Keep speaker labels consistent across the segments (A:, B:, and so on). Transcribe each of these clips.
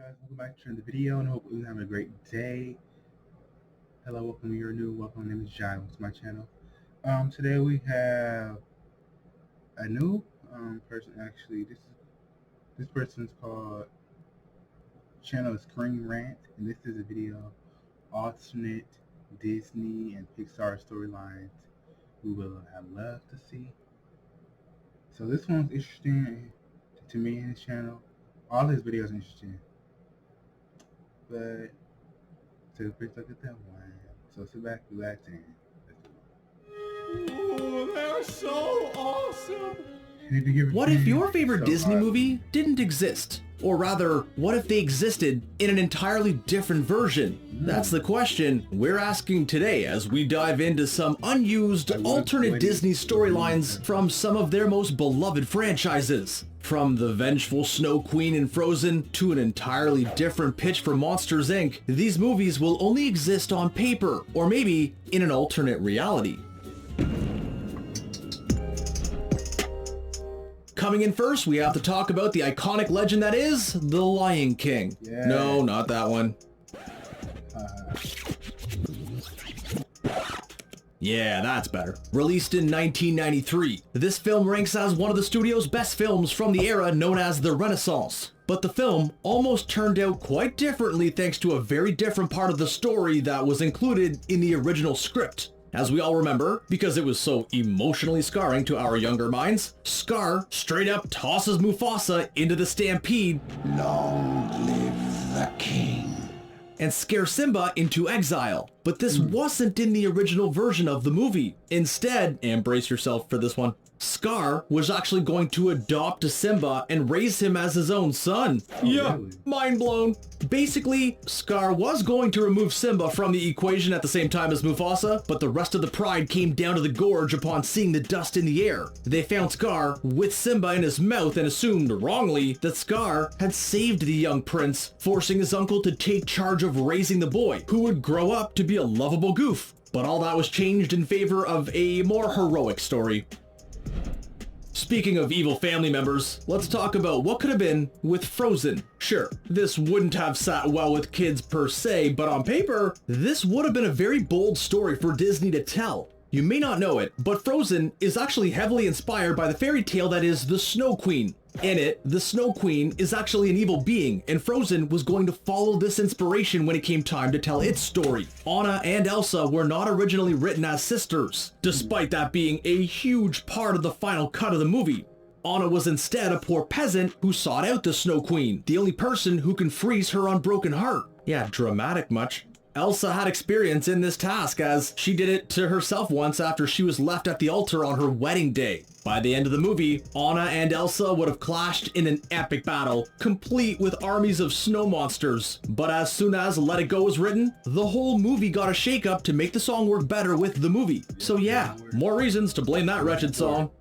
A: guys? Welcome back to the video and I hope you're having a great day. Hello, welcome if you're new. Welcome, my name is Jai. Welcome to my channel. Today we have a new person. Actually, this person's called channel is Screen Rant, and this is a video alternate Disney and Pixar storylines we will have loved to see. So this one's interesting to me in his channel. All his videos are interesting. But take a quick look at that one. So sit back, relax, and let's go.
B: Oh, they're so awesome!
C: What if your favorite Disney movie didn't exist? Or rather, what if they existed in an entirely different version? That's the question we're asking today as we dive into some unused alternate Disney storylines from some of their most beloved franchises. From the vengeful Snow Queen in Frozen to an entirely different pitch for Monsters, Inc., these movies will only exist on paper, or maybe in an alternate reality. Coming in first, we have to talk about the iconic legend that is The Lion King.
A: Yeah.
C: No, not that one. Yeah, that's better. Released in 1993, this film ranks as one of the studio's best films from the era known as the Renaissance. But the film almost turned out quite differently thanks to a very different part of the story that was included in the original script. As we all remember, because it was so emotionally scarring to our younger minds, Scar straight up tosses Mufasa into the stampede.
B: Long live the king.
C: And scare Simba into exile. But this wasn't in the original version of the movie. Instead, and brace yourself for this one, Scar was actually going to adopt Simba and raise him as his own son.
A: Really?
C: Mind blown. Basically, Scar was going to remove Simba from the equation at the same time as Mufasa, but the rest of the pride came down to the gorge upon seeing the dust in the air. They found Scar with Simba in his mouth and assumed wrongly that Scar had saved the young prince, forcing his uncle to take charge of raising the boy, who would grow up to be a lovable goof. But all that was changed in favor of a more heroic story. Speaking of evil family members, let's talk about what could have been with Frozen. Sure, this wouldn't have sat well with kids per se, but on paper, this would have been a very bold story for Disney to tell. You may not know it, but Frozen is actually heavily inspired by the fairy tale that is the Snow Queen. In it, the Snow Queen is actually an evil being, and Frozen was going to follow this inspiration when it came time to tell its story. Anna and Elsa were not originally written as sisters, despite that being a huge part of the final cut of the movie. Anna was instead a poor peasant who sought out the Snow Queen, the only person who can freeze her unbroken heart. Yeah, dramatic much. Elsa had experience in this task as she did it to herself once after she was left at the altar on her wedding day. By the end of the movie, Anna and Elsa would have clashed in an epic battle, complete with armies of snow monsters. But as soon as Let It Go was written, the whole movie got a shake-up to make the song work better with the movie. So yeah, more reasons to blame that wretched song.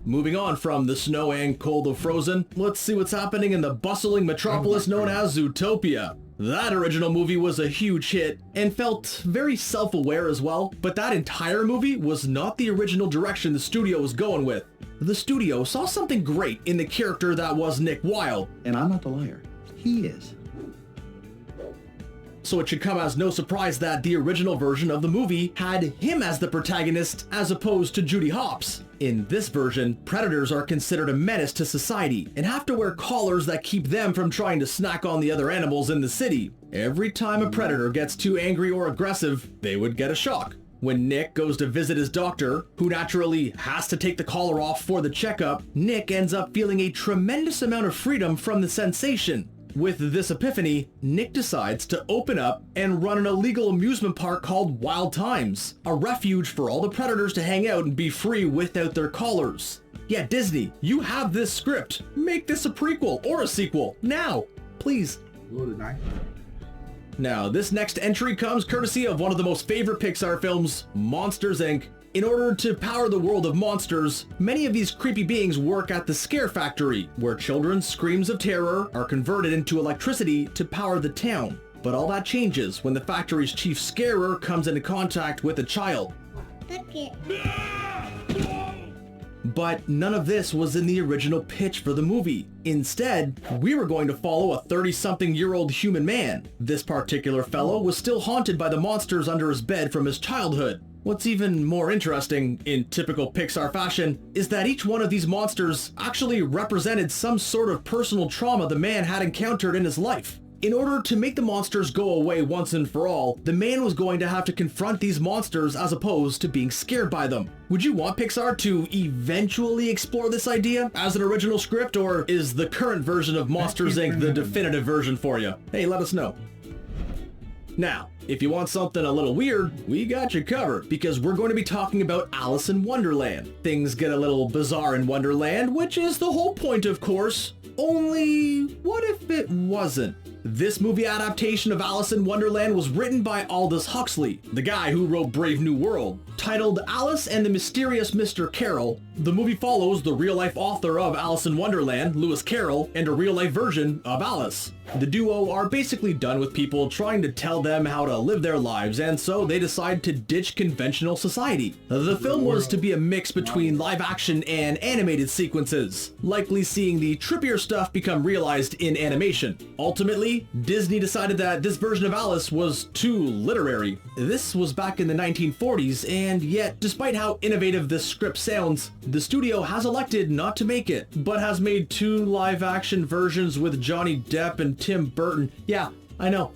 C: Moving on from the snow and cold of Frozen, let's see what's happening in the bustling metropolis known as Zootopia. That original movie was a huge hit and felt very self-aware as well, but that entire movie was not the original direction the studio was going with. The studio saw something great in the character that was Nick Wilde.
B: And I'm not the liar. He is.
C: So it should come as no surprise that the original version of the movie had him as the protagonist as opposed to Judy Hopps. In this version, predators are considered a menace to society and have to wear collars that keep them from trying to snack on the other animals in the city. Every time a predator gets too angry or aggressive, they would get a shock. When Nick goes to visit his doctor, who naturally has to take the collar off for the checkup, Nick ends up feeling a tremendous amount of freedom from the sensation. With this epiphany, Nick decides to open up and run an illegal amusement park called Wild Times, a refuge for all the predators to hang out and be free without their collars. Yeah, Disney, you have this script. Make this a prequel or a sequel, now, please. Now, this next entry comes courtesy of one of the most favorite Pixar films, Monsters, Inc. In order to power the world of monsters, many of these creepy beings work at the Scare Factory, where children's screams of terror are converted into electricity to power the town. But all that changes when the factory's chief scarer comes into contact with a child. But none of this was in the original pitch for the movie. Instead, we were going to follow a 30-something-year-old human man. This particular fellow was still haunted by the monsters under his bed from his childhood. What's even more interesting, in typical Pixar fashion, is that each one of these monsters actually represented some sort of personal trauma the man had encountered in his life. In order to make the monsters go away once and for all, the man was going to have to confront these monsters as opposed to being scared by them. Would you want Pixar to eventually explore this idea as an original script, or is the current version of Monsters Inc. the definitive version for you? Hey, let us know. Now, if you want something a little weird, we got you covered, because we're going to be talking about Alice in Wonderland. Things get a little bizarre in Wonderland, which is the whole point, of course. Only, what if it wasn't? This movie adaptation of Alice in Wonderland was written by Aldous Huxley, the guy who wrote Brave New World. Titled Alice and the Mysterious Mr. Carroll, the movie follows the real-life author of Alice in Wonderland, Lewis Carroll, and a real-life version of Alice. The duo are basically done with people trying to tell them how to live their lives, and so they decide to ditch conventional society. The film was to be a mix between live-action and animated sequences, likely seeing the trippier stuff become realized in animation. Ultimately, Disney decided that this version of Alice was too literary. This was back in the 1940s, and yet, despite how innovative this script sounds, the studio has elected not to make it, but has made 2 live-action versions with Johnny Depp and Tim Burton. Yeah, I know.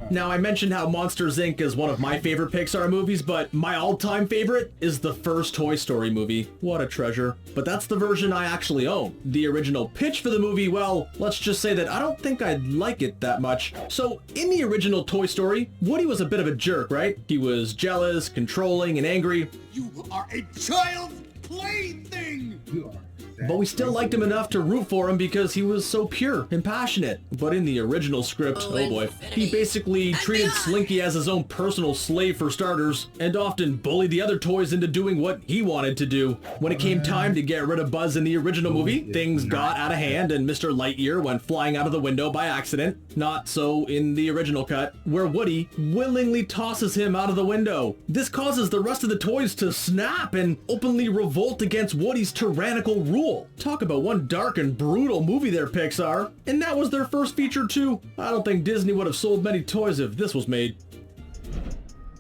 C: Now, I mentioned how Monsters Inc. is one of my favorite Pixar movies, but my all-time favorite is the first Toy Story movie. What a treasure. But that's the version I actually own. The original pitch for the movie, well, let's just say that I don't think I'd like it that much. So, in the original Toy Story, Woody was a bit of a jerk, right? He was jealous, controlling, and angry.
B: You are a child's plaything!
A: You are.
C: But we still liked him enough to root for him because he was so pure and passionate. But in the original script, oh boy, he basically treated Slinky as his own personal slave for starters, and often bullied the other toys into doing what he wanted to do. When it came time to get rid of Buzz in the original movie, things got out of hand and Mr. Lightyear went flying out of the window by accident. Not so in the original cut, where Woody willingly tosses him out of the window. This causes the rest of the toys to snap and openly revolt against Woody's tyrannical rule. Talk about one dark and brutal movie there, Pixar. And that was their first feature too. I don't think Disney would have sold many toys if this was made.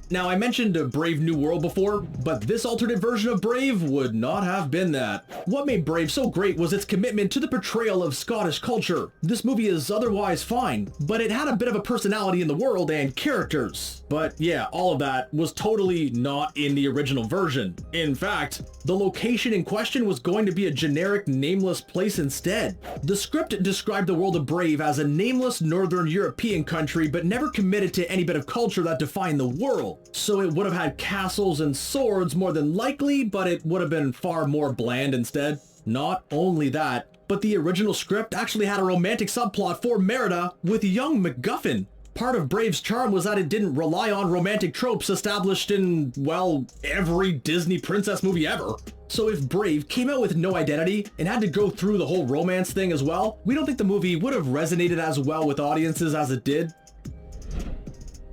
C: Now, I mentioned Brave New World before, but this alternate version of Brave would not have been that. What made Brave so great was its commitment to the portrayal of Scottish culture. This movie is otherwise fine, but it had a bit of a personality in the world and characters. But yeah, all of that was totally not in the original version. In fact, the location in question was going to be a generic, nameless place instead. The script described the world of Brave as a nameless Northern European country, but never committed to any bit of culture that defined the world. So it would have had castles and swords more than likely, but it would have been far more bland instead. Not only that, but the original script actually had a romantic subplot for Merida with young MacGuffin. Part of Brave's charm was that it didn't rely on romantic tropes established in, well, every Disney princess movie ever. So if Brave came out with no identity and had to go through the whole romance thing as well, we don't think the movie would have resonated as well with audiences as it did.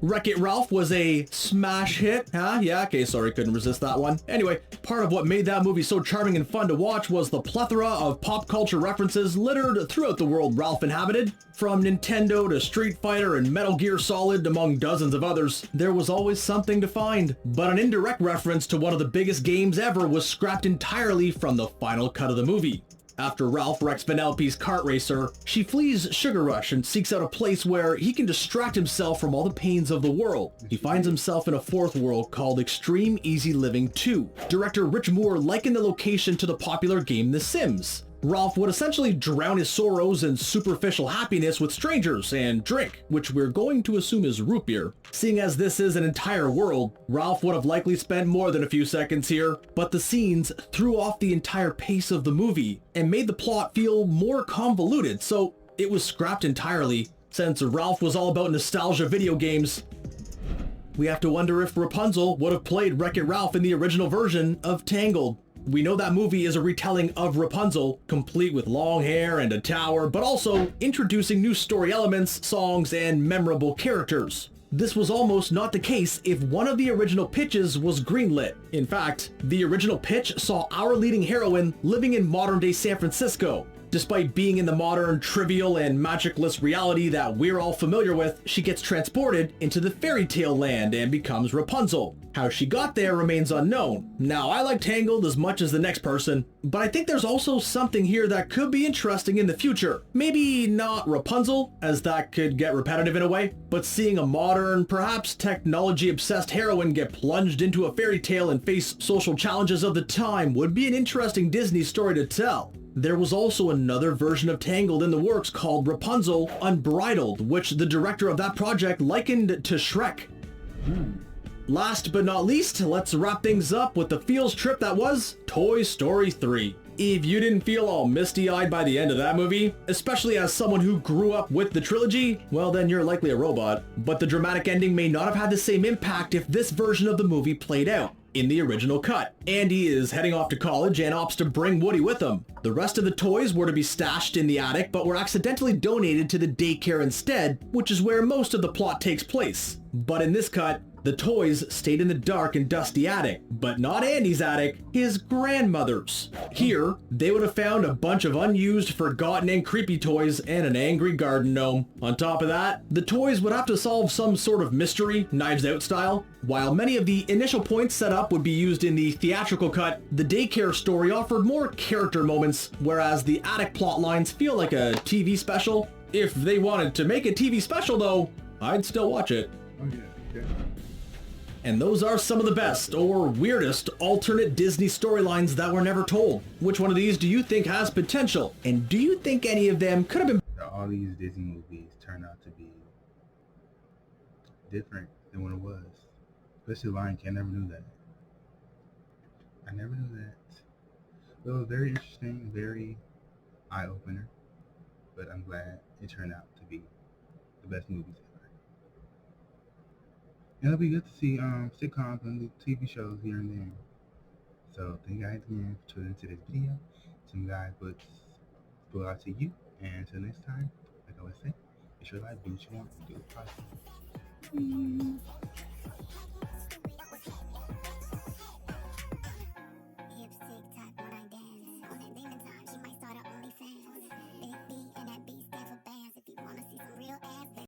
C: Wreck-It Ralph was a smash hit, huh? Yeah, okay, sorry, couldn't resist that one. Anyway, part of what made that movie so charming and fun to watch was the plethora of pop culture references littered throughout the world Ralph inhabited. From Nintendo to Street Fighter and Metal Gear Solid, among dozens of others, there was always something to find. But an indirect reference to one of the biggest games ever was scrapped entirely from the final cut of the movie. After Ralph wrecks Vanellope's kart racer, she flees Sugar Rush and seeks out a place where he can distract himself from all the pains of the world. He finds himself in a fourth world called Extreme Easy Living 2. Director Rich Moore likened the location to the popular game The Sims. Ralph would essentially drown his sorrows and superficial happiness with strangers and drink, which we're going to assume is root beer. Seeing as this is an entire world, Ralph would have likely spent more than a few seconds here, but the scenes threw off the entire pace of the movie and made the plot feel more convoluted, so it was scrapped entirely. Since Ralph was all about nostalgia video games, we have to wonder if Rapunzel would have played Wreck-It Ralph in the original version of Tangled. We know that movie is a retelling of Rapunzel, complete with long hair and a tower, but also introducing new story elements, songs, and memorable characters. This was almost not the case if one of the original pitches was greenlit. In fact, the original pitch saw our leading heroine living in modern-day San Francisco. Despite being in the modern, trivial, and magicless reality that we're all familiar with, she gets transported into the fairy tale land and becomes Rapunzel. How she got there remains unknown. Now, I like Tangled as much as the next person, but I think there's also something here that could be interesting in the future. Maybe not Rapunzel, as that could get repetitive in a way, but seeing a modern, perhaps technology-obsessed heroine get plunged into a fairy tale and face social challenges of the time would be an interesting Disney story to tell. There was also another version of Tangled in the works called Rapunzel Unbridled, which the director of that project likened to Shrek. Last but not least, let's wrap things up with the feels trip that was Toy Story 3. If you didn't feel all misty-eyed by the end of that movie, especially as someone who grew up with the trilogy, well then you're likely a robot. But the dramatic ending may not have had the same impact if this version of the movie played out. In the original cut, Andy is heading off to college and opts to bring Woody with him. The rest of the toys were to be stashed in the attic, but were accidentally donated to the daycare instead, which is where most of the plot takes place. But in this cut, the toys stayed in the dark and dusty attic, but not Andy's attic, his grandmother's. Here, they would have found a bunch of unused, forgotten, and creepy toys and an angry garden gnome. On top of that, the toys would have to solve some sort of mystery, Knives Out style. While many of the initial points set up would be used in the theatrical cut, the daycare story offered more character moments, whereas the attic plot lines feel like a TV special. If they wanted to make a TV special though, I'd still watch it.
A: Oh yeah, okay.
C: And those are some of the best or weirdest alternate Disney storylines that were never told. Which one of these do you think has potential? And do you think any of them could have been...
A: All these Disney movies turn out to be different than what it was. Especially Lion King, I never knew that. I never knew that. Well, it was very interesting, very eye-opener. But I'm glad it turned out to be the best movies ever. And it'll be good to see sitcoms and TV shows here and there. So thank you guys again for tuning into this video. Some guys would go out to you. And until next time, like I always say, make sure to like, do what you want, do it positive.